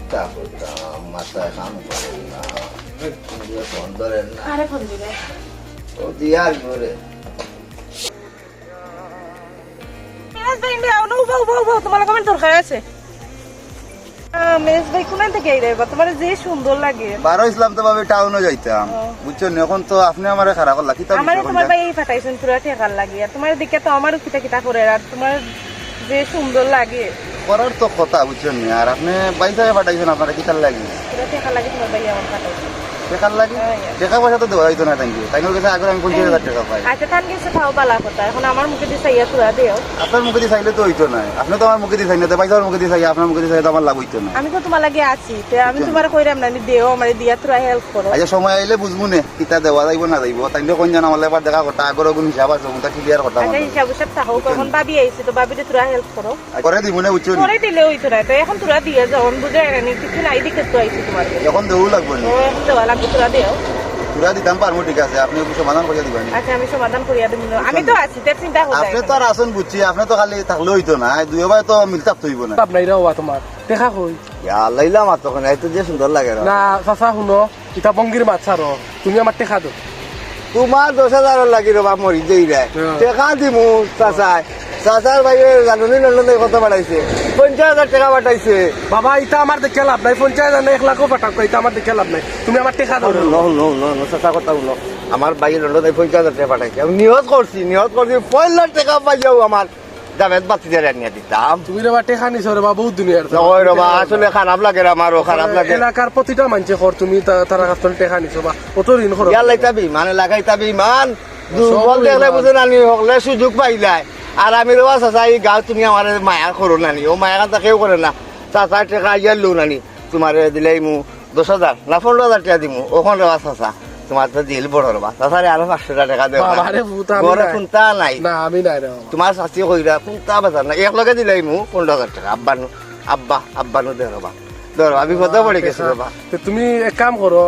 চিন্তা করতাম মাথায় কাম করেন না ফোন ধরেন না আরে ফোন দিবে ও দিয়ার করে তোমার কমেন্ট দরকার আছে মেস ভাই কোন থেকে এই রেবা তোমার যে সুন্দর লাগে বারো ইসলাম তো ভাবে টাউনে যাইতাম বুঝছেন এখন তো আপনি আমারে খারাপ করলা কি আমার তোমার ভাই এই ফাটাইছেন পুরো ঠেকার লাগে আর তোমার দিকে তো আমারও কিটা কিটা করে আর তোমার যে সুন্দর লাগে করার তো কথা বুঝছেন আর আপনি বাইসায় পাঠাইছেন আপনারা কি তার লাগে পুরো ঠেকার লাগে তোমার ভাই আমার ফাটাইছে টাকার লাগে টাকা পয়সা তো দেওয়া হইতো না থ্যাংক ইউ তাই কাছে আগে আমি 50,000 টাকা পাই আচ্ছা তান গেছে খাও পালা কথা এখন আমার মুখে দিয়ে চাইয়া তুরা দেও আপনার মুখে দিয়ে চাইলে তো হইতো না আপনি তো আমার মুখে দিয়ে চাইলে পয়সার মুখে দিয়ে চাই আপনার মুখে দিয়ে চাই তো আমার লাভ হইতো না আমি তো তোমার লাগে আছি তে আমি তোমার কইরাম না নি দেও আমারে দিয়া তুরা হেল্প করো আচ্ছা সময় আইলে বুঝবো নে কিতা দেওয়া যাইব না যাইব তাই কোন জানা আমার এবার দেখা করতে আগর গুণ হিসাব আছে ওটা ক্লিয়ার করতে আচ্ছা হিসাব হিসাব তাহো কখন ভাবি আইছি তো ভাবিতে তুরা হেল্প করো করে দিব না বুঝছো করে দিলে হইতো না তো এখন তুরা দিয়ে যখন বুঝে আনি কিছু নাই দিকে তো আইছি তোমার এখন দেও লাগবে না ও এখন দেওয়া লাগবে তুরা দেও পুরা দিতাম পারবো ঠিক আছে আপনি সমাধান করে দিবেন আচ্ছা আমি সমাধান করিয়া দেব আমি তো আছি তে চিন্তা করো আপনি তো আর আসন বুঝছি আপনি তো খালি থাকলে হইতো না দুই ভাই তো মিলতাপ হইব না আপনার হওয়া তোমার দেখা কই লাইলাম আর তখন এই তো যে সুন্দর লাগে না চাচা শুনো ইটা বঙ্গির মাছ ছাড়ো তুমি আমার টেকা দো তোমার 10,000 লাগি রে বাপ মরি দেই রে টাকা দিমু চাচাই চাচার ভাই জানুনি নন্দনে কত বাড়াইছে 50,000 টাকা বাড়াইছে বাবা ইটা আমার দেখে লাভ নাই 50,000 না 1 লাখও পাঠাক ইটা আমার দেখে লাভ নাই তুমি আমার টেকা দো নো চাচা কথা বলো আমার ভাই লন্ডনে 50,000 টাকা পাঠাইছে আমি নিয়ত করছি 5 লাখ টাকা পাই যাও আমার দামেত বাতি দিয়ে রানিয়া দিতাম তুমি রে বা টেকা নিছো রে বা বহুত দুনিয়ার ওই রে বা আসলে খারাপ লাগে রে আমারও খারাপ লাগে এলাকার প্রতিটা মানুষে খর তুমি তারা কাছ থেকে টেকা নিছো বা কত ঋণ খরচ ইয়ার লাইতাবি মানে লাগাইতাবি মান দুর্বল দেখলে বুঝে নানি হকলে সুযোগ পাইলাই আর আমি রে চাচা এই গাঁও তুমি আমার মায়া করো নানি ও মায়া কাটা কেউ করে না চাচা টাকা ইয়ার লো নানি তোমার দিলে মু 10,000 না 15,000 টাকা দিমু ওখান রে চাচা তোমার তো দিল বড় রবা তাছাড়া আরো 500 টাকা দেবো বাবারে ভূত আমি বড় নাই। কোনটা নাই না আমি নাই রে তোমার শাস্তি কইরা কোনটা বাজার না এক লগে দিলাই মু 15,000 টাকা আব্বানো দে রবা ধরো আমি কত পড়ে গেছি রবা তো তুমি এক কাম করো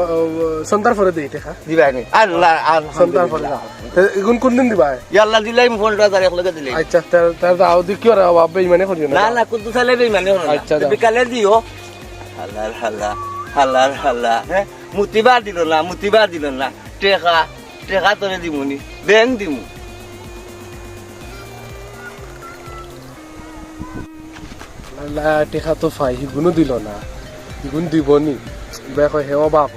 সন্তান ফরে দেই টেকা দিবাই আল্লাহ আর সন্তান ফরে এগুন কোন দিন দিবা ইয়াল্লা দিলাই মু 15,000 এক লগে দিলাই আচ্ছা তার দাও দি কি রে বাবা বেইমানে করিও না না কুদ্দু সালে বেইমানি হলো না আচ্ছা, দাও। বিকালে দিও হাল্লা হ্যাঁ মুতিবার দিল না টেকা তোরে দিমুনি ব্যাংক দিমু আল্লাহ টেকা তো ফাই হিগুনো দিল না হিগুন দিবনি বেক হেও বাপ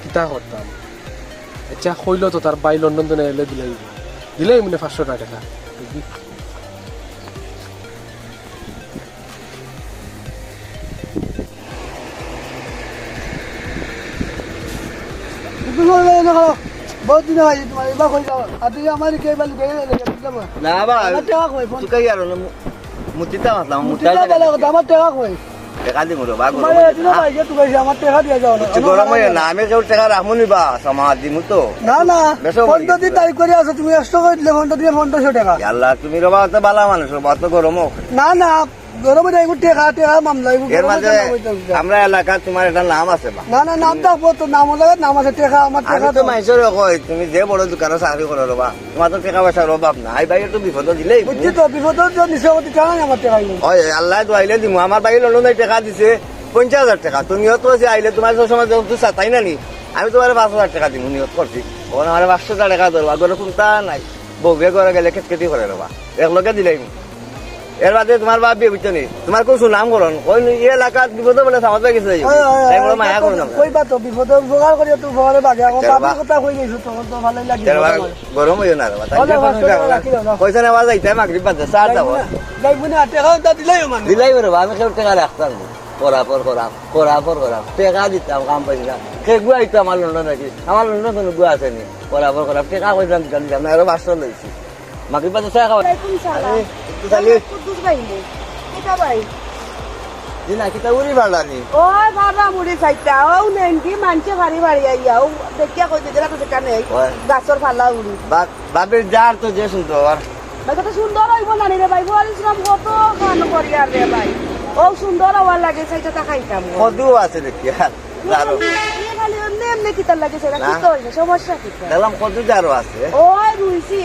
কিতা করতাম আচ্ছা কইলো তো তার বাই লন্ডন তো এলে দিলেই মানে 500 টাকা बहुत दिन आई तुम्हारी बात कोई आते हमारी के बाल गए না বা আমার টাকা কই ফোন তুই কাই আর মুতিতা মাতলাম মুতিটা বলা কথা আমার টাকা কই টেকা দিমু রে বা মানে এদিন ভাই যে তুই কইছিস আমার টাকা দিয়া যাও না গরম হয় না আমি কেউ টেকা রাখমুনি বা সমাজ দিমু তো না না বেশো ফোন তো দিন তারিখ করে আছে তুমি 100 কই দিলে ফোন তো দিয়ে 1500 টাকা আল্লাহ তুমি রবা তো বালা মানুষ রবা তো গরম হোক না না গরমে যাই টাকা মামলা এর মাঝে আমরা এলাকার তোমার একটা নাম আছে বা না না নাম থাকবো তো নাম লাগে নাম আছে টাকা আমার আমি টাকা তো মাইসর কই তুমি যে বড় দোকানে চাকরি করো রবা তোমার তো টাকা পয়সার অভাব না এই ভাইয়ের তো বিপদ দিলেই বুঝছি তো বিপদ তো নিশ্চয় করতে চাই আমার টাকা ওই আল্লাহ দোয়াইলে দিমু আমার ভাই লন্ডনে টাকা দিছে 50,000 টাকা তুমিও তো যে আইলে তোমার সময় তো তাই না নি আমি তোমার 5,000 টাকা দিমু নিয়ত করছি ওখানে আমার 500 টাকা ধরবো আগরে কোনটা নাই বউকে করে গেলে খেতকেতি করে রবা এক লগে দিলাই এর বাদে তোমার বাপ বিয়ে বুঝছো নি তোমার কোন নাম করন ওই এলাকার বিপদ বলে সামাজ গেছে তাই বড় মায়া করো না কইবা তো বিপদ উপকার করি তো উপকারে বাগে আমার বাবার কথা কই গেছো তখন তো ভালোই লাগে গরম হইও না রবা পয়সা নেওয়া যাইতে মাগরিব বাজে চার যাব যাইবো না টাকা তো দিলাই মানে দিলাই রবা আমি কেউ টাকা রাখতাম করাপর টাকা দিতাম কাম পাইছিলাম সে গুয়া দিতাম আমার লন্ডন নাকি আমার লন্ডন কোনো গুয়া আছে নি করাপর টাকা কইতাম দিতাম না আরো 500 লইছি মাগরিব বাজে চা খাওয়া কুদ্দুস ভাই এটা ভাই দিনা কিতা উড়ি বাড়ানি ওই বাবা মুড়ি খাইতা ও নেনকি মানছে বাড়ি আইয়া ও দেখিয়া কই দিলা তো কানে গাছর ফালা উড়ি বাপের যার তো যে শুনতো আর ভাই কত সুন্দর হইব না রে ভাই বলিছিলাম কত খান করি আর রে ভাই ও সুন্দর হওয়ার লাগে সেইটা খাইতাম কদু আছে দেখি আর যারো খালি এমনি কি তার লাগে সেটা কি তো সমস্যা কি দেখলাম কদু যারো আছে ওই রুইছি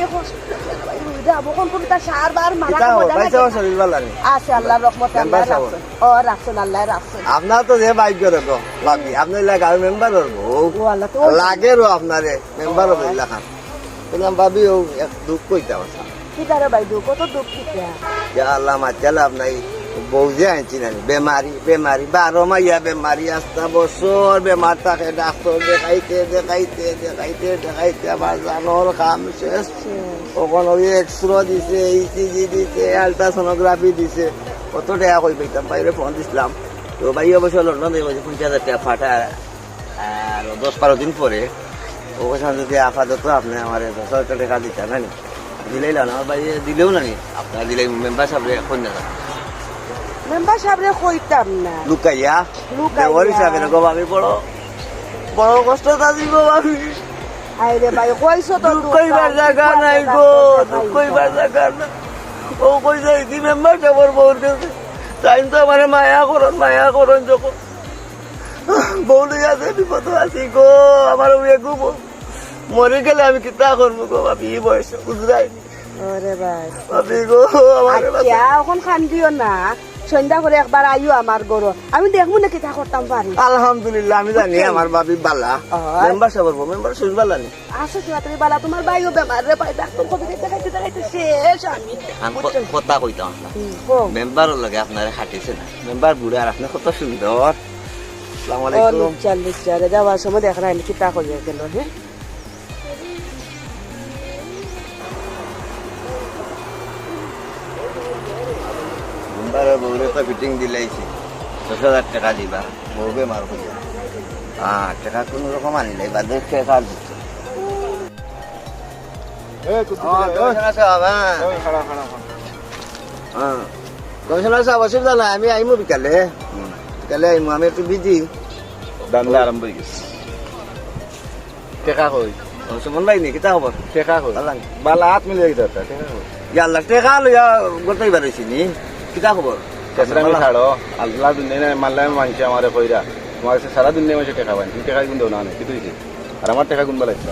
যাবো কোন কোন তা সার বার মারা কিতা হো ভাই সব শরীর ভালো নেই আছে আল্লাহর রহমতে আল্লাহ মেম্বার সাহেব। রাখছেন ও রাখছেন আল্লাহ রাখছেন আপনার তো যে ভাগ্য রেখো বাকি আপনার এলাকার মেম্বার হবো ও আল্লাহ তো লাগে রো আপনারে মেম্বার হবো এলাকার বললাম ভাবি ও এক দুঃখ কইতে আছে কি তারে ভাই দুঃখ কত দুঃখ কি আল্লাহ মাচাল আপনার বউ যে আনছি না বেমারি বেমারি 12 মাইয়া বেমারি আস্তা বছর বেমার থাকে ডাক্তার দেখাইতে দেখাইতে দেখাইতে দেখাইতে আবার জানোর কাম শেষ তখন ওই এক্সরে দিছে ইসিজি দিছে আলট্রাসোনোগ্রাফি দিছে কত টাকা কই পাইতাম বাইরে ফোন দিছিলাম তো ভাই অবশ্য লন্ডন দিয়ে বলছে 50,000 টাকা ফাটা আর 10-12 দিন পরে ওখানে যদি আপাতত আপনি আমার 10,000 টাকা দিতেন না দিলেই না আমার ভাই দিলেও না আপনার দিলে মেম্বার সাহেব এখন না মেম্বার সাহেবরে কইতাম না লুকাইয়া লুকাইয়া। দেওয়ার হিসাবে না গো ভাবি বড় বড় কষ্ট দাদি গো ভাবি আইরে ভাই কইছো তো কইবার জায়গা নাই গো কইবার জায়গা না ও কই যাই দি মেম্বার সাহেবের বউর কাছে তাই তো আমার মায়া করন যখন বউলি আছে বিপদ আছি গো আমার উয়ে গো মরে গেলে আমি কিতা করবো গো ভাবি এই বয়সে বুঝলাই ওরে ভাই ভাবি গো আমার আচ্ছা এখন খান দিও না সন্ধ্যা করে একবার আইও আমার গরো আমি দেখবো না কিতা করতাম পারি আলহামদুলিল্লাহ আমি জানি আমার ভাবি বালা মেম্বার সাহেবের বউ মেম্বার শরীর বালা নেই আসো তুমি বালা তোমার ভাইও বেমার রে ভাই ডাক্তার কবে দেখাইতে দেখাইতে শেষ আমি কথা কইতাম ও মেম্বার লাগে আপনার হাঁটিছে না মেম্বার বুড়ে আর আপনি কত সুন্দর আসসালামু ও আলাইকুম লিচার যাওয়ার সময় দেখা নাই কিতা করিয়া গেল হ্যাঁ মেম্বারের বউরে তো ফিটিং দিলাইছি 10,000 টাকা দিবা বউ বেমার হইয়া টাকা কোন রকম আনিলে বা দেখে কাজ দিচ্ছে কমিশনার সাহেব অসুবিধা নাই আমি আইমু বিকালে বিকালে আইমু আমি একটু বিজি দান্দা আরম্ভ হয়ে গেছে টেকা কই সুমন ভাই নি কিতা খবর টেকা কই ভালো বালা হাত মিলে গেছে টেকা কই ইয়াল্লা টেকা লইয়া গোটাই বাড়াইছি নি কিতা খবর কেসরা আমি ছাড়ো আল্লাহ দুনিয়া মানলে মানছে আমারে কইরা তোমার কাছে সারা দুনিয়া মাসে টেকা পাই তুমি টেকা গুণ দেও না কি তুইছে আর আমার টেকা গুণ বেলাইছ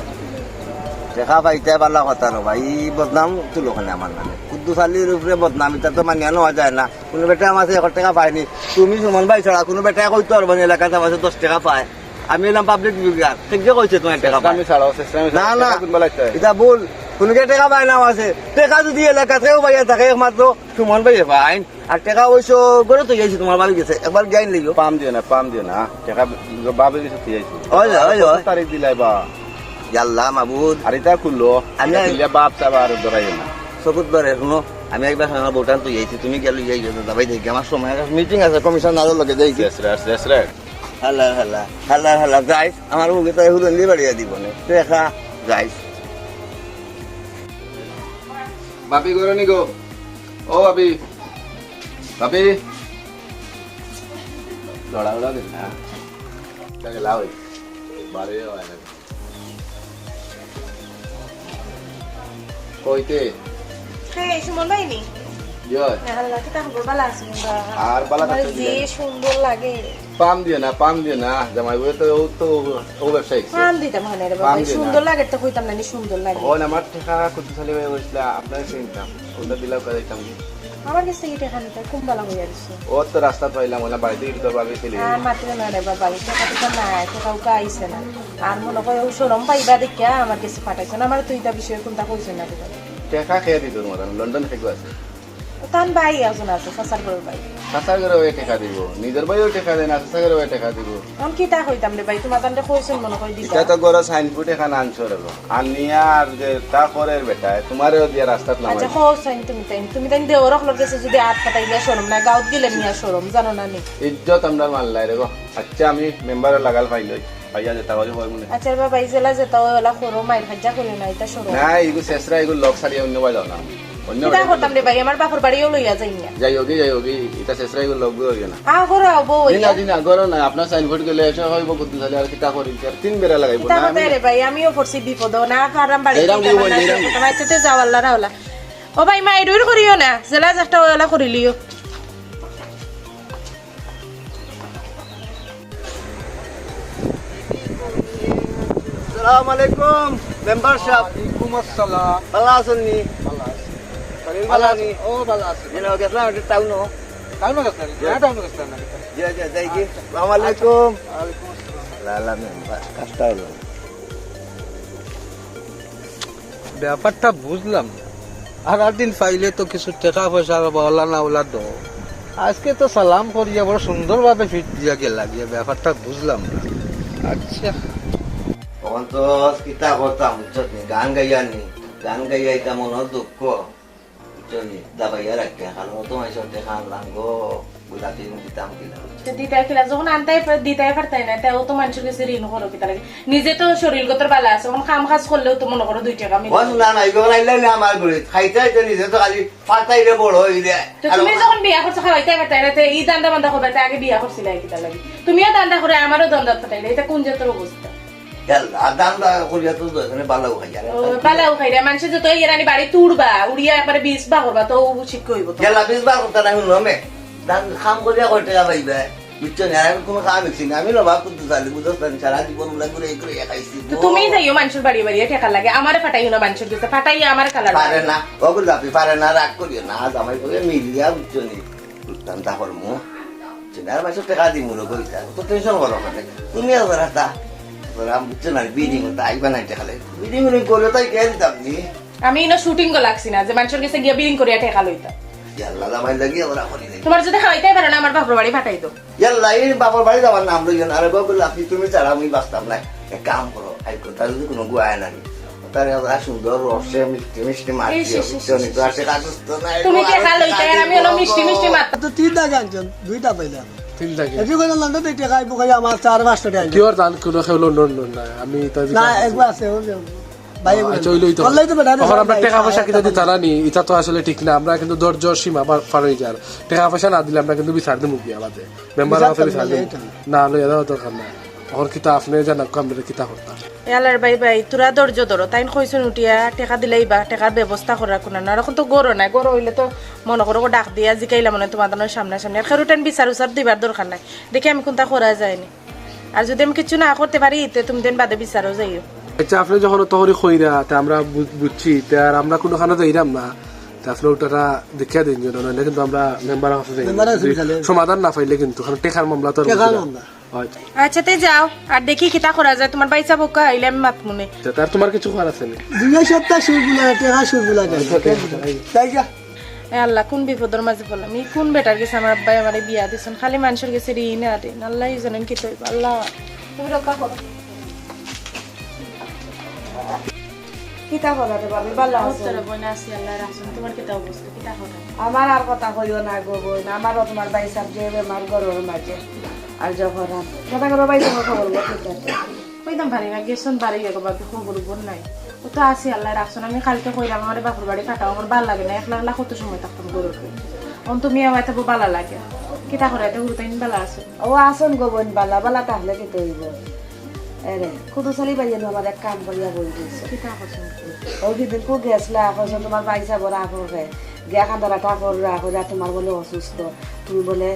দেখা পাইতে পারলা কথা নো ভাই বদনাম তুলো খানে আমার নামে কুদ্দুস আলীর উপরে বদনাম এটা তো মানিয়া নেওয়া যায় না কোনো বেটা আমার 1 টাকা পায়নি তুমি সুমন ভাই ছাড়া কোনো বেটা কইতো আর মানে এলাকাতে আমার 10 টাকা পায় আমি এলাম পাবলিক বিগার ঠিক যে কইছে তোমার টাকা পায় আমি ছাড়ো চেষ্টা আমি না না গুণ বেলাইছ এটা ভুল কোনকে টাকা পায় না আছে টাকা যদি এলাকাতেও পাইয়া থাকে একমাত্র সুমন ভাই পাইন আর টাকা ওইসো গড়ে তো গেছি তোমার বাড়ি গেছে একবার জ্ঞান লিখো পাম দিও না টাকা বাবে কিছু দিয়েছি ওই তারিখ দিলাই বা ইয়াল্লা মাবুদ আর এটা খুললো আমি দিলে বাপ চাবা আর ধরাই না সবুজ বারে শুনো আমি একবার আমার বউটান তো যাইছি তুমি গেল যাই গেছো দাবাই দেখি আমার সময় মিটিং আছে কমিশনারের লগে যাই দেশরে হাল্লা হাল্লা হাল্লা হাল্লা যাইস আমার বুকে তাই হুদন দিয়ে বাড়িয়ে দিব না দেখা যাইস বাপি গরনি গো ও বাপি বাপি দড়া উড়া দিন না তাকে লাও বারে হয় না কইতে হ্যাঁ সুমন ভাই নি জয় আল্লাহ কি তাহলে ভালো আছে আর বালা আমার কাছে যে সুন্দর লাগে পাম দিও না জামাই বই তো ও ব্যবসায়ী পান দিতাম মানে রে পান বাবা দিও না। সুন্দর লাগে তো কইতাম না নি সুন্দর লাগে ও আমার টাকা কত সালে হয়ে বসলা আপনার চিন্তাম ওটা দিলাও কাইতাম আমার কাছে এটা খানিটা খুব ভালো হয়ে গেছে ও তো রাস্তা পাইলাম ওনা বাড়িতে তো ভাবে ছিলে আর মাত্র না রে বাবা এটা কথা না এটা কাউকে আইছে না আর মনে হয় ও শরম পাইবা দেখিয়া আমার কাছে পাঠাইছে না আমার তো এটা বিষয়ে কোনটা কইছে না রে বাবা টাকা খেয়ে দিত তোমার লন্ডন থেকে আছে তান ভাই একজন আছে ফসার করে ভাই সাসার করে ওই টাকা দিব নিজের ভাইও টাকা দেয় না সাসার করে ওই টাকা দিব আমি কিটা কইতাম রে ভাই তোমার তান্ডে কইছেন মনে কই দিতা এটা তো গরো সাইনপুট এখানে আনছো রে আনিয়া আর যে তা করে বেটা তোমারও দিয়া রাস্তাত নামাই আচ্ছা কইছেন তুমি তাই দেওরক লগেছে যদি হাত পাতাইলে শরম না গাউত গেলে নিয়া শরম জানো না নি ইজ্জত আমরা মানলাই রে গো আচ্ছা আমি মেম্বারে লাগাল পাইলই পাইয়া যেতে পারি হয় মনে আচ্ছা বাবা ইজেলা যেটা ওলা খরো মাইর খাজা করে না এটা শরম না এগু শেষরা এগু লক সারিয়া অন্য বাই যাও না অন্য কিটা করতাম রে ভাই আমার বাপর বাড়িও লইয়া যাই না যাই হোগি এটা শেষরা এগু লক হইয়া না আ করে আবো দিনা গরো না আপনার সাইনবোর্ড গেলে এসে হইব কত সালে আর কিটা করি আর 3 বেলা লাগাইব কিটা না করতে রে ভাই আমিও পড়ছি বিপদ না কারাম বাড়ি এইরাম দিব, এইরাম দিব। তোমার সাথে যাও আল্লাহ রাওলা ও ভাই মা এডুর করিও না জেলা একটা ওলা করিলিও আসসালামু আলাইকুম মেম্বার সাহেব ওয়ালাইকুম আসসালাম ভালো আছেন নি ভালো আছি ও ভালো আছে যেন গেছিলাম একটা টাউন টাউন গেছেন না টাউন গেছেন না যাই কি আসসালামু আলাইকুম লালা মেম্বার কাজটা হলো ব্যাপারটা বুঝলাম না। আর একদিন পাইলে তো কিছু টাকা পয়সা ওলা না ওলা দো আজকে তো সালাম করিয়া বড় সুন্দরভাবে ফিট দিয়া গেলা গিয়া ব্যাপারটা বুঝলাম না। আচ্ছা তখন তো কিতা করতাম বুঝছি গান গাইয়ানি গান গাইয়াইতা মনের দুঃখ বুঝছি দাবাইয়া রাখতে কারণ তো মাইসব দেখা আনলাম গো বুঝাতে দিতাম কিনা দিতাই খেলা যখন আনতাই দিতাই পারতাই না তাও তো মানুষের কাছে ঋণ করো কিতা লাগে নিজে তো শরীরগত বালা আছে এখন কাম কাজ করলেও তো মনে করো 2 টাকা মিলে বস না নাই গো নাইলে না আমার ঘরে খাইতে আইতে নিজে তো খালি ফাটাইলে বড় হইলে তো তুমি যখন বিয়া করছো খাওয়াইতে পারতাই না এই দান্দা বান্দা করবে তাই আগে বিয়া করছিলে কিতা লাগে তুমিও দান্দা করে আমারও দান্দা ফাটাইলে এটা কোন জাতের অবস্থা দাম দা করিয়া তো এখানে ভালো খাইয়া বালাও খাইরা মানুষে যত ইরানি বাড়ি তুড়বা উড়িয়া একবারে 20 বা করবা তো শিক্ষা হইব তো গেলা 20 বার করতে না শুনো মে দান খাম করিয়া কয় টাকা পাইবে বুঝছো না আমি কোনো খাম দেখছি না আমি লবা করতে চাইলে বুঝতে সারা জীবন ঘুরে ঘুরে খাইছি তো তুমি যাইও মানুষের বাড়ি বাড়ি ঠেকা লাগে আমারে ফাটাইও না মানুষের দিতে ফাটাই আমার কালার পারে না ওগুলো আপনি পারে না রাগ করিও না জামাই করে মিলিয়া বুঝছো নি দান্দা করমু চিনার মাসে টাকা দিমু লোক কইতা তো টেনশন করো না তুমি আর রাতা রাম বুঝছো না বিডিং তো আইবা না টাকা লাগে বিডিং করে তাই কে দিতাম নি আমি ইনো শুটিং গো লাগছি না যে মানুষের কাছে গিয়া বিলিং করিয়া ঠেকা লইতা ইয়াল্লা জামাই লাগি ওরা করি নাই তোমার যদি খাওয়াইতে পারে না আমার বাপর বাড়ি ফাটাই দাও ইয়াল্লা এই বাবার বাড়ি যাবার নাম লইও না আরে বাবুল আপনি তুমি ছাড়া আমি বাঁচতাম না এক কাম করো আইকো তার যদি কোনো গুয়ায় নাই তার ওরা সুন্দর রসে মিষ্টি মিষ্টি মাছ দিও বুঝছো নি তো আসে কাজ তো নাই তুমি ঠেকা লইতা আর আমি হলো মিষ্টি মিষ্টি মাত তো 3টা গানছেন 2টা পাইলাম 3 টাকা এটি করে লন্ডন তো টাকা আইবো খাই আমার 4-5টা টাকা কিওর দান কোনো খেলো লন্ডন না আমি তো না একবার আছে ও ভাই চইলই তো বললেই তো বেটা এখন আমরা টাকা পয়সা কিনা দিতে জানি এটা তো আসলে ঠিক না আমরা কিন্তু ধৈর্য সীমা পার হয়ে যার টাকা পয়সা না দিলে আমরা কিন্তু বিচার দেবো কি আমাদের মেম্বার হাতে বিচার দেবো না লইয়া দেওয়া দরকার না এখন কিতা আপনি জানা আমরা কিতা করতাম ইয়ালার ভাই ভাই তোরা ধৈর্য ধরো তাই কইছুন উঠিয়া টাকা দিলেই বা টাকার ব্যবস্থা করার কোনো না এখন তো গরো নাই গরো হইলে তো মনে করো ডাক দিয়া জিকাইলা মনে তোমাদের সামনে সামনে আর খেরুটান বিচার উচার দিবার দরকার নাই দেখি আমি কোনটা করা যায়নি আর যদি আমি কিছু না করতে পারি তে তুমি দিন বাদে বিচারও যাইও আচ্ছা আপনি যখন তহরি খইরা তা আমরা বুঝছি তা আর আমরা কোনো খানা যাইরাম না তা আপনি ওটা দেখিয়া দিন জন্য নইলে কিন্তু আমরা মেম্বার হাতে যাই সমাধান না পাইলে কিন্তু কারণ টেকার মামলা তো আচ্ছা তে যাও আর দেখি কিতা করা যায় তোমার বাইসা বোকা আইলে আমি মাত মনে তার তোমার কিছু করার আছে না 2 সপ্তাহ সুরগুলা টাকা সুরগুলা তাই যা এ আল্লাহ কোন বিপদের মাঝে পড়লাম এই কোন বেটার গেছে আমার আব্বাই আমার বিয়া দিছেন খালি মানুষের গেছে ঋণ আর ঋণ আল্লাহ জানেন কি তো আল্লাহ তুমি রক্ষা করো কিতা হলো রে বাবি ভালো আছো তোর বোন আসি আল্লাহ রাখছেন তোমার কিতা অবস্থা কিতা হলো আমার আর কথা কইও না গো বোন আমারও তোমার ভাই সাহেব যে বেমার গরর মাঝে আর যখন কথা করো ভাই তোমার খবর বলতে কইতাম ভারী না গেছন বাড়ি গো বাবি খবর বোন নাই ও তো আসি আল্লাহ রাখছেন আমি কালকে কইলাম আমার বাপুর বাড়ি কাটাও আমার ভালো লাগে না একলা একলা কত সময় থাকতাম গরুর অন তুমি আমার তো ভালো লাগে কিতা করে এটা উড়তাইন ভালো আছে ও আসন গো বোন বালা বালা তাহলে কি তৈব এরে খুদ চলি বাইয়ে আমার এক কাম করিয়া বই দিছে কিতা করছেন ও দিদিন কো গেছলা এখন তোমার বাইসা বড় আপরে গিয়া খান্দারা ঠাকুর রাখো যা তোমার বলে অসুস্থ তুমি বলে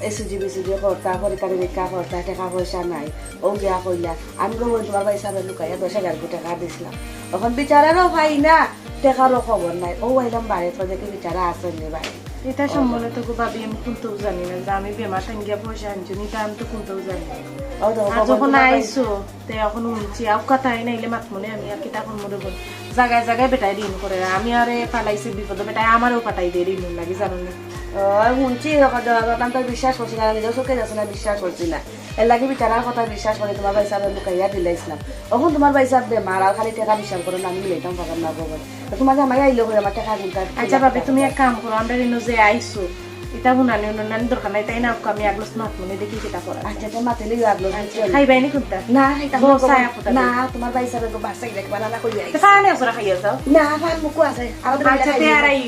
এসিজি বিসিজি করতা পরীক্ষার ভিক্ষা করতা টাকা পয়সা নাই ও গিয়া কইলা আমি গো তোমার বাইসা লুকাইয়া 10,000 টাকা দিছিলাম এখন বিচারারও ভাই না টাকারও খবর নাই ও আইলাম বাড়ি তো দেখি বিচারা আসেন নি ভাই এটা সম্বন্ধে তো ভাবি আমি কোনটাও জানি না যে আমি বেমার টাঙ্গিয়া পয়সা আনছি এটা আমি তো কোনটাও জানি না ও তো আর যখন আইসো তে এখন উঠছি আউ কথাই নাইলে মাত মনে আমি আর কিতা কোন মনে বল জায়গায় জায়গায় বেটাই ঋণ করে আমি আরে পালাইছি বিপদে বেটাই আমারও পাঠাই দিয়ে ঋণ লাগি জানো না শুনছি তো বিশ্বাস করছি না নিজের চোখে যাচ্ছে না বিশ্বাস করছি না এর লাগে বিচারার কথা বিশ্বাস করে তোমার ভাই সাহেব লুকাইয়া দিলাইছিলাম এখন তোমার ভাই সাহেব বেমার আর খালি টাকা বিশ্বাস করে না আমি মিলাইতাম পাকার না বল তোমার জামাই আইলো করে আমার টাকা গুনতা আচ্ছা ভাবি তুমি এক কাম করো আমরা ঋণ যে আইসো এটা হুনানি উন্নয়ন দরকার নাই তাই না আমি আগলো মাত মনে দেখি কিতা করা আচ্ছা তো মাতিলে আগলো খাইবাইনি কোনটা না না তোমার ভাই সাহেব বাসাই দেখবা না কই আই ফানে আসরা খাইয়া যাও না ফান মুকু আছে আর আচ্ছা তে আর আই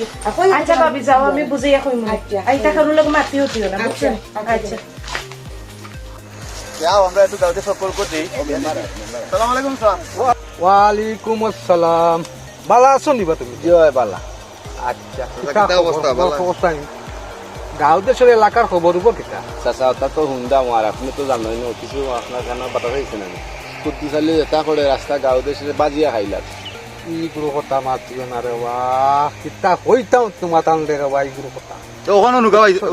আচ্ছা ভাবি যাও আমি বুঝাইয়া কইমু আইতা কারো লোক মাতিও দিও না বুঝছেন আচ্ছা যাও আমরা একটু দাউদে সফর করছি আসসালামু আলাইকুম স্যার ওয়ালাইকুম আসসালাম ভালো আছো নিবা তুমি জি হয় বালা আচ্ছা কিতা অবস্থা ভালো অবস্থা গাঁও দেশের এলাকার খবর উপর কিতা চাচা ওটা তো হুন্দাম আর আপনি তো জানোই না কিছু আপনার কেন বাতা খাইছেন আমি কুদ্দু চালি এটা করে রাস্তা গাঁও দেশে বাজিয়া খাইলাম ই গুরু কথা মাতিও না রে বা কিতা হইতাম তোমার টানলে রে বা ই গুরু কথা তো ওখানে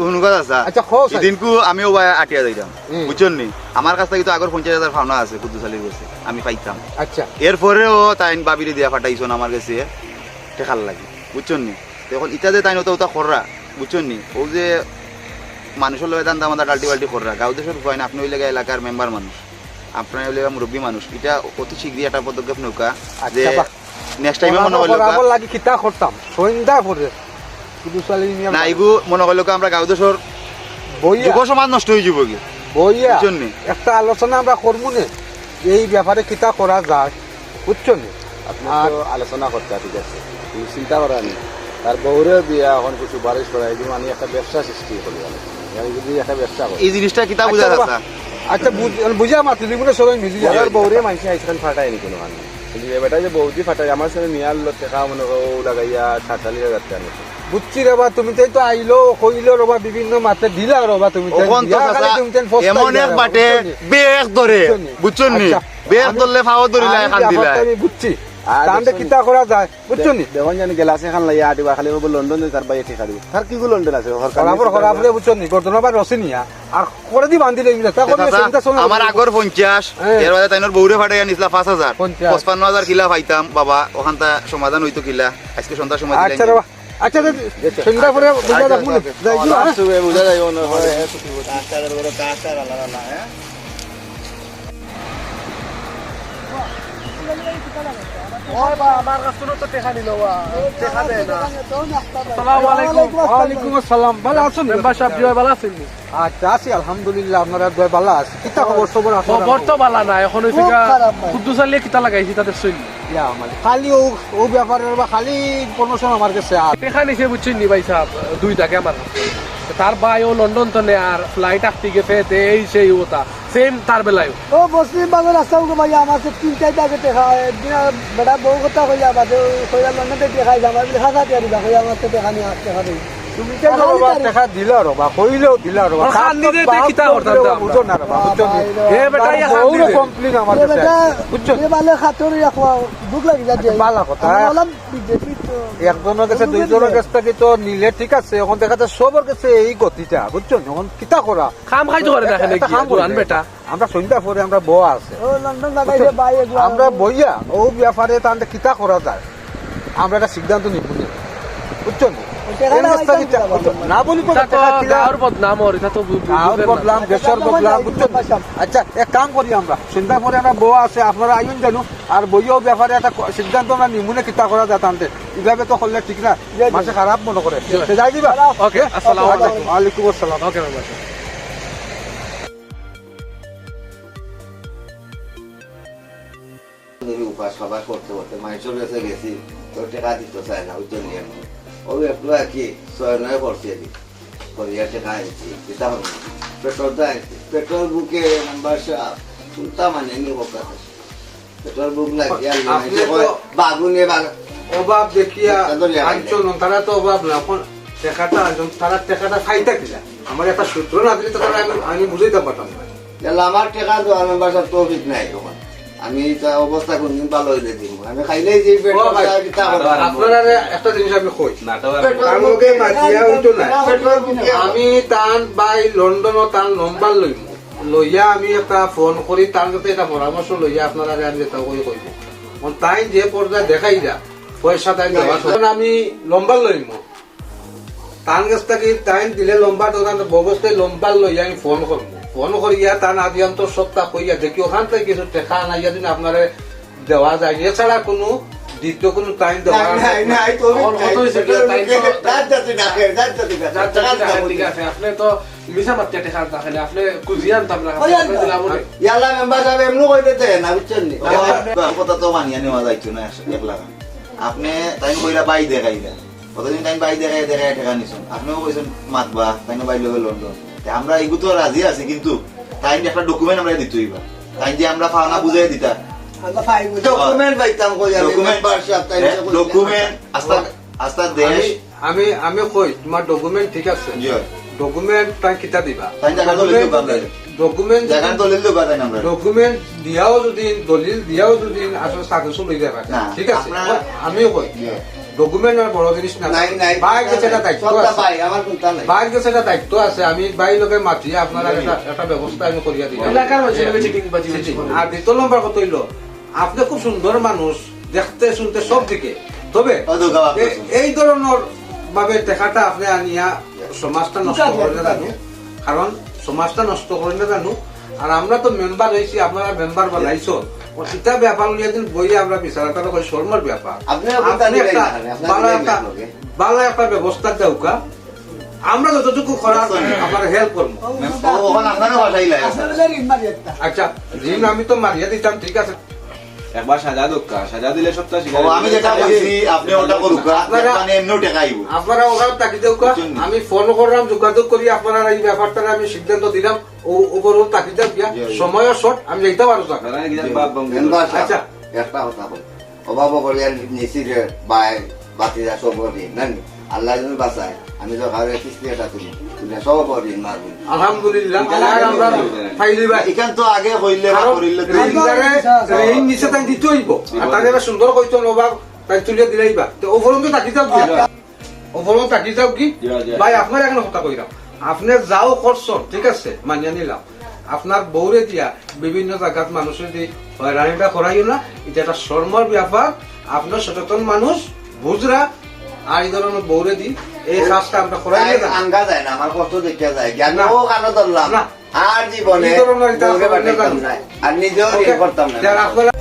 অনুকা আছে আচ্ছা খোস এদিনকু আমিও আটিয়া যাইতাম বুঝছেন নি আমার কাছ থেকে তো আগর 50,000 ফাউনা আছে কুদ্দুসালির কাছে আমি পাইতাম আচ্ছা এরপরেও তাই বাবিরে দিয়া ফাটাইছন আমার কাছে টেকাল লাগে বুঝছেন নি এখন ইটা যে তাই ওটা খররা বুঝছেন নি ও যে মানুষের লগে দান্দা আমাদের ডাল্টি বাল্টি খররা গাঁও দেশের হয় না আপনি ওই লেগে এলাকার মেম্বার মানুষ আপনার ওই লেগে মুরব্বী মানুষ এটা অতি শীঘ্রই একটা পদক্ষেপ নৌকা যে নেক্সট টাইমে মনে হলো বরাবর লাগি কিতা করতাম সন্ধ্যা পরে কুদ্দুসালি নিয়ে না এগু মনে হলো আমরা গাঁও দেশের বইয়া যুব সমাজ নষ্ট হয়ে যাব কি বইয়া বুঝছেন নি? একটা আলোচনা আমরা করবো না এই ব্যাপারে কিতা করা যায় বুঝছো নি আপনি তো আলোচনা করতে ঠিক আছে তুমি চিন্তা করেন তার বউরে দিয়া এখন কিছু বারিশ করাই দিব আমি একটা ব্যবসা সৃষ্টি করি আমি যদি একটা ব্যবসা করি এই জিনিসটা কিতা বুঝা যাচ্ছে আচ্ছা বুঝা মাতি দিব না সবাই মিলি আর বউরে মাইছে আইসখান ফাটাই নি কোনো কারণে কিন্তু এবারটা যে বউজি ফাটাই আমার সাথে নিয়াল টাকা মনে করো লাগাইয়া 47,000 টাকা বুঝছি রবা তুমি তো আইলো কইলো রবা বিভিন্ন মাতে দিলা রবা তুমি ওখান তো এমন এক বাটে বেগ ধরে বুঝছেন নি বেগ ধরলে ফাও ধরিলা এখান দিলা আমি বুঝছি তাহলে কিতা করা যায় বুঝছো নি দেখুন জানি গেলাসে খান লাইয়া আটিবা খালি বলবো লন্ডনে তার বাইরে ঠিকা দিব তার কি লন্ডন আছে খরাবর খরাবলে বুঝছো নি গর্দনবার রসিনিয়া আর করে দি বান্ধি লইমিলা তা কোন চিন্তা শোনো আমার আগর 50 এর বাদে তাইনর বউরে ফাটাই আনিছলা 5000 55,000 কিলা পাইতাম বাবা ওখানটা সমাধান হইতো কিলা আজকে সন্ধ্যা সময় দিলাই আচ্ছা রবা আচ্ছা সন্ধ্যা পরে বুঝা যাবো না যাইও বুঝা যাইও না আমার কাছ থেকে তো টেকা নিল টেকা দেয় না আসসালামু আলাইকুম ওয়ালাইকুম আসসালাম ভালো আছেন মেম্বার সাহেব জি ভালো আছেন আচ্ছা আছি আলহামদুলিল্লাহ আপনারা দয় ভালো আছে কিতা খবর সবর আছে খবর তো ভালো না এখন হইছে কুদ্দুসালিয়ে কিতা লাগাইছি তাদের সইল খালি ও ব্যাপারে বা খালি প্রমোশন আমার কাছে আর টেকা নিছে বুঝছেন নি ভাই সাহেব 2 টাকা আমার তার ভাই ও লন্ডন তো নে আর ফ্লাইট আসতে গেছে এই সেই ওটা সেম তার বেলায় ও মুসলিম বাজার রাস্তা ভাই আমার তো 3-4 টাকা দেখা একদিন বড় বউ কথা কইয়া বাদে কইয়া লন্ডনে দেখা যায় আমার হাসা দিয়া কইয়া আমার তো দেখা নিয়ে আসতে হবে তুমি কে রবা দেখা দিলা রবা কইলেও দিলা রবা খান দিতে কিতা করতাম বুঝো না রবা বুঝছো এ বেটা ইয়া খান ওরে দিতে কমপ্লিট আমার কাছে বুঝছো এ বালে খাতর রাখো দুঃখ লাগি যায় ভালো কথা বললাম বিজেপি তো একজনের কাছে দুইজনের কাছ থেকে তো নিলে ঠিক আছে এখন দেখা যাচ্ছে সবার কাছে এই গতিটা বুঝছো এখন কিতা করা খাম খাইতো করে দেখেন কি পুরান বেটা আমরা সন্ধ্যা পরে আমরা বয়া আছে ও লন্ডন লাগাইছে বাই এগুলো আমরা বইয়া ও ব্যাপারে তাহলে কিতা করা যায় আমরা একটা সিদ্ধান্ত নিব বুঝছো না বলি গাঁর বদনাম ওর এটা তো বদলাম দেশের বদলাম বুঝছো আচ্ছা এক কাম করি আমরা সন্ধ্যা পরে আমরা বউ আছে আপনারা আইন জানো আর বইও ব্যাপারে একটা সিদ্ধান্ত আমরা নিমুনে কিতা করা যায় তাহলে এইভাবে তো করলে ঠিক না মাসে খারাপ মনে করে যাই দিবা ওকে আসসালামু আলাইকুম ওয়ালাইকুম আসসালাম ওকে মেম্বার উপাস সবাই করতে করতে মানুষের কাছে গেছি তো টেকা দিতে চায় না ওইটা নিয়ে ও একটু কি 6-9 করছে করিয়া টেকা আনছি দিতাম পেট্রোল আনছি পেট্রোল বুকে নাম্বার শুনতাম মানে নি হোক পেট্রোল বুক লাগিয়ে বাগুনে অভাব দেখিয়া আঞ্চল তারা তো অভাব না এখন টেকাটা তারা টেকাটা খাইতে দিলা আমার একটা সূত্র না দিলে তো আমি বুঝাইতে পারতাম না আমার টেকা দেওয়ার মেম্বার সব তৌফিক নাই তখন আমি অবস্থা কোনদিন ভালো হইলে দিব আমি খাইলেই যে আপনারা একটা জিনিস আমি কই আমাকে মাতিয়া হইতো না আমি তান বাই লন্ডন তান নম্বর লইম লইয়া আমি একটা ফোন করি তার কাছে একটা পরামর্শ লইয়া আপনারা আমি যেটা কই কইব তাই যে পর্যায়ে দেখাই যা পয়সা তাই দেওয়া আমি লম্বা লইম তান কাছ থেকে তাই দিলে লম্বা দোকান ববস্থায় লম্বা লইয়া আমি ফোন করবো ফোন করিয়া তার আদিয়ন্তর সত্তা কইয়া দেখি ওখান থেকে কিছু টেকা আনাইয়া যদি আপনারা দেওয়া যায় এছাড়া কোনো দ্বিতীয় কোনো টাইম দেওয়া আপনি তো মিশা মাত্রা টেকা দেখেন আপনি কুজিয়ান তামরা ইয়ালা মেম্বার সাহেব এমনি কই দিতে না বুঝছেন নি কথা তো মানিয়া নেওয়া যাইতো না একলা আপনি তাই কইরা বাই দেখাইলা কতদিন টাইম বাই দেখাই টাকা নিছুন আপনিও কইছেন মাতবা তাই বাই লগে লন্ডন আমরা এগু তো রাজি আছি কিন্তু তাই একটা ডকুমেন্ট আমরা দিতে হইবা তাই যে আমরা ফাওনা বুঝাই দিতা ডকুমেন্ট পাইতাম কই ডকুমেন্ট আস্তা দেশ আমি কই তোমার ডকুমেন্ট ঠিক আছে ডকুমেন্ট তাই কিতা দিবা তাই জায়গা দলিল দিবা আমরা। ডকুমেন্ট জায়গা দলিল দেবা তাই না আমরা। ডকুমেন্ট দিয়াও যদি দলিল দিয়াও যদি আসলে সাকসেস লই যাবে না, ঠিক আছে আপনারা- আমিও কই ইয়ে। ডকুমেন্ট আর বড় জিনিস না নাই নাই বাইক গেছে এটা দায়িত্ব সবটা আছে পাই আমার চিন্তা নাই বাইক গেছে এটা দায়িত্ব আছে আমি বাই লোকে মাতিয়ে আপনারা একটা ব্যবস্থা আমি করিয়া দিই এলাকার মানুষের লগে চিটিং বাজি আর দ্বিতীয় নম্বর কথা হইল আপনি খুব সুন্দর মানুষ দেখতে শুনতে সব দিকে তবে ও দুর্গা বাপ এই ধরনের ভাবে দেখাটা আপনি আনিয়া সমাজটা নষ্ট করে না জানো কারণ সমাজটা নষ্ট করে না জানো আর আমরা তো মেম্বার হয়েছি আপনারা মেম্বার বানাইছো এটা ব্যাপার নিয়ে দিন বইয়ে আমরা বিচারটা করে শর্মার ব্যাপার আপনিও বলতে আপনি দিলেন একটা না, আপনার ভালো দিলেন একটা না লোকে। ভালো একটা ব্যবস্থা দেউকা আমরা যতটুকু করার আপনার হেল্প করবো ওখানে আপনারও বাসাই লাগে স্যার। আপনাদের ঋণ মারি একটা আচ্ছা ঋণ আমি তো মারিয়া দিতাম ঠিক আছে একবার সাজা দোকা সাজা দিলে সপ্তাহ ও আমি যেটা বলছি আপনি ওটা করুক আপনারা- মানে এমনিও টাকা আইব আপনারা ওখানে তাকি দেউকা বুঝছেন? আমি ফোন করলাম যোগাযোগ করি আপনারা এই ব্যাপারটা আমি সিদ্ধান্ত দিলাম ও উপর তাকি দেব গিয়া সময় শর্ট আমি যাইতে পারো থাকা আপনারা কি জানেন বাপ বঙ্গে মেম্বার সাহেব, আচ্ছা। একটা কথা বল অভাব করে নিছি যে বাই বাতিরা সব করি নানি আল্লাহ যদি বাঁচায় আমি তো ঘরে কিস্তি এটা তুমি তুমি সব করি মারবো আলহামদুলিল্লাহ আর আমরা ফাইলি ভাই এখান তো আগে হইলে বা কারণ করিলে তো ঋণ নিচে তাই দিতে হইব আর তাদের এবার সুন্দর কইতো নবাব তাই তুলিয়ে দিলেইবা তো ওভরন্ত তাকি যাও কি ওভরন্ত তাকি যাও কি ভাই আপনার এখন কথা কইরাম আপনি যাও করছেন ঠিক আছে মানিয়া নিলাম আপনার বউরে দিয়া বিভিন্ন জায়গাত মানুষের দিয়ে হয়রানিটা করাইও না এটা একটা শর্মার ব্যাপার আপনার সচেতন মানুষ বুঝরা আর এই ধরনের বউরে দি এই কাজটা আমরা করাই না আঙ্গা যায় না আমার কষ্ট দেখে যায় জ্ঞান না। ও কানো ধরলাম না। আর জীবনে এই ধরনের এটা বউকে করলে পাঠাইতাম না। না আর নিজেও করতাম না আপনারা